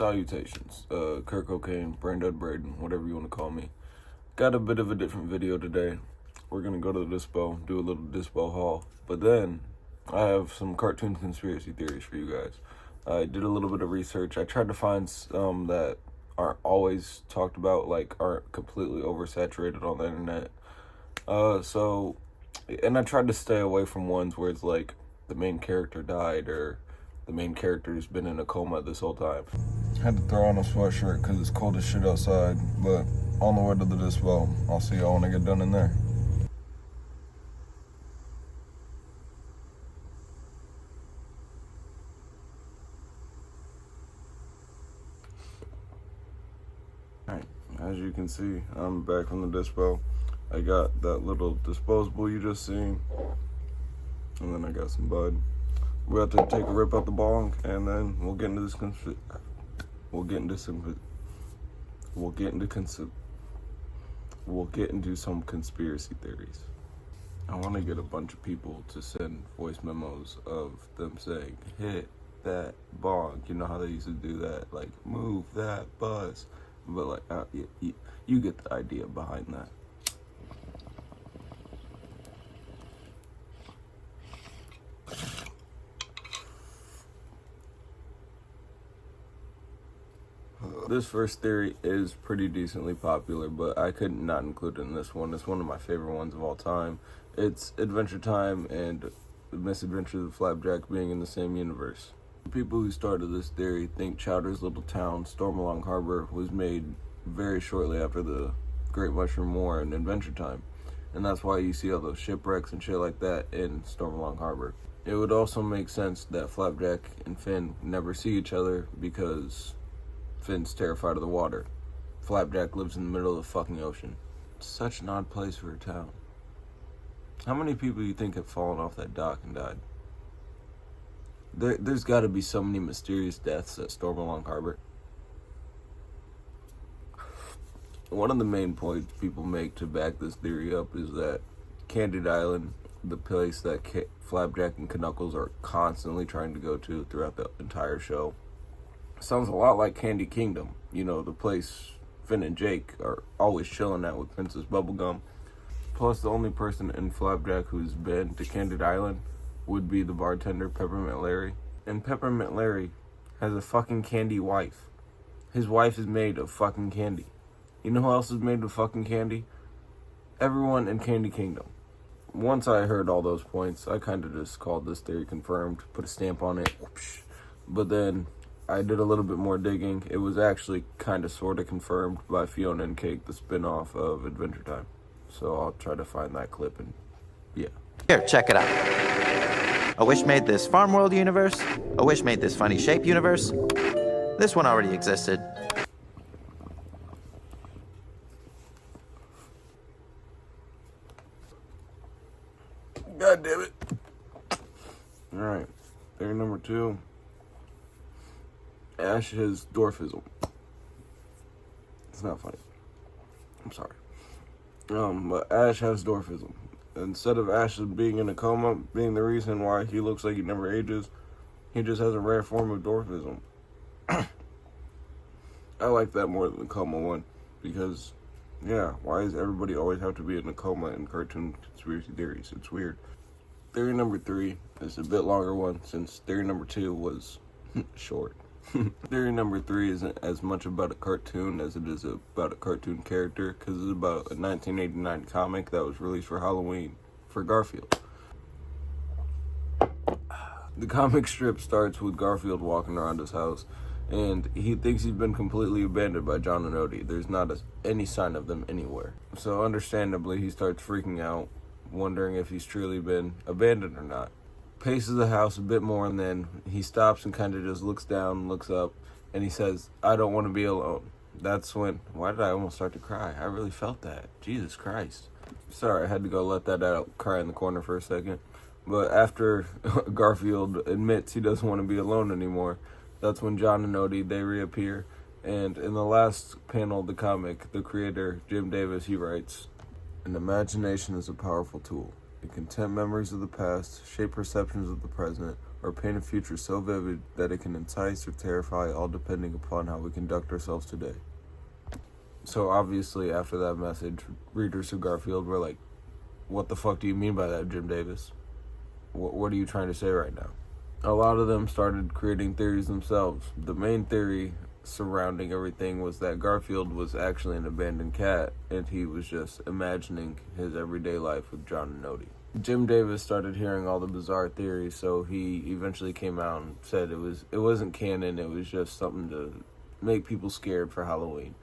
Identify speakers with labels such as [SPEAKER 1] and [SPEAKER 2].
[SPEAKER 1] Salutations, Kurt Cocaine, Brain Dead Braden, whatever you want to call me. Got a bit of a different video today. We're going to go to the Dispo, do a little Dispo haul. But then, I have some cartoon conspiracy theories for you guys. I did a little bit of research. I tried to find some that aren't always talked about, like aren't completely oversaturated on the internet. And I tried to stay away from ones where it's like the main character died or the main character's been in a coma this whole time. Had to throw on a sweatshirt because it's cold as shit outside, but on the way to the Dispo. I'll see y'all when I get done in there. Alright, as you can see, I'm back from the Dispo. I got that little disposable you just seen, and then I got some bud. We have to take a rip out the bong, and then we'll get into some conspiracy theories. I want to get a bunch of people to send voice memos of them saying, "Hit that bong." You know how they used to do that, like move that bus, but like you get the idea behind that. This first theory is pretty decently popular, but I could not include it in this one. It's one of my favorite ones of all time. It's Adventure Time and The Misadventures of Flapjack being in the same universe. The people who started this theory think Chowder's little town, Stormalong Harbor, was made very shortly after the Great Mushroom War and Adventure Time. And that's why you see all those shipwrecks and shit like that in Stormalong Harbor. It would also make sense that Flapjack and Finn never see each other because Finn's terrified of the water. Flapjack lives in the middle of the fucking ocean. It's such an odd place for a town. How many people do you think have fallen off that dock and died? There's got to be so many mysterious deaths at Stormalong Harbor. One of the main points people make to back this theory up is that Candied Island, the place that Flapjack and Knuckles are constantly trying to go to throughout the entire show, sounds a lot like Candy Kingdom, you know, the place Finn and Jake are always chilling at with Princess Bubblegum. Plus, the only person in Flapjack who's been to Candied Island would be the bartender, Peppermint Larry. And Peppermint Larry has a fucking candy wife. His wife is made of fucking candy. You know who else is made of fucking candy? Everyone in Candy Kingdom. Once I heard all those points, I kind of just called this theory confirmed, put a stamp on it. But then I did a little bit more digging. It was actually kind of sort of confirmed by Fiona and Cake, the spin-off of Adventure Time. So I'll try to find that clip and yeah.
[SPEAKER 2] Here, check it out. A Wish made this Farm World universe. A Wish made this Funny Shape universe. This one already existed.
[SPEAKER 1] God damn it. Alright, theory number 2. Ash has dwarfism. It's not funny. I'm sorry. But Ash has dwarfism. Instead of Ash being in a coma, being the reason why he looks like he never ages, he just has a rare form of dwarfism. I like that more than the coma one, because, yeah, why does everybody always have to be in a coma in cartoon conspiracy theories? It's weird. Theory number 3 is a bit longer one, since theory number 2 was short. Theory number 3 isn't as much about a cartoon as it is about a cartoon character, because it's about a 1989 comic that was released for Halloween for Garfield. The comic strip starts with Garfield walking around his house, and he thinks he's been completely abandoned by John and Odie. There's not any sign of them anywhere. So understandably, he starts freaking out, wondering if he's truly been abandoned or not. Paces the house a bit more, and then he stops and kind of just looks down, looks up, and he says, "I don't want to be alone." That's when, why did I almost start to cry? I really felt that. Jesus Christ. Sorry, I had to go let that out, cry in the corner for a second. But after Garfield admits he doesn't want to be alone anymore, that's when John and Odie, they reappear. And in the last panel of the comic, the creator, Jim Davis, he writes, "An imagination is a powerful tool. It can tempt memories of the past, shape perceptions of the present, or paint a future so vivid that it can entice or terrify, all depending upon how we conduct ourselves today. So obviously, after that message, readers of Garfield were like, what the fuck do you mean by that, Jim Davis? What are you trying to say right now? A lot of them started creating theories themselves. The main theory surrounding everything was that Garfield was actually an abandoned cat, and he was just imagining his everyday life with John and Odie. Jim Davis started hearing all the bizarre theories, so he eventually came out and said it wasn't canon, it was just something to make people scared for Halloween.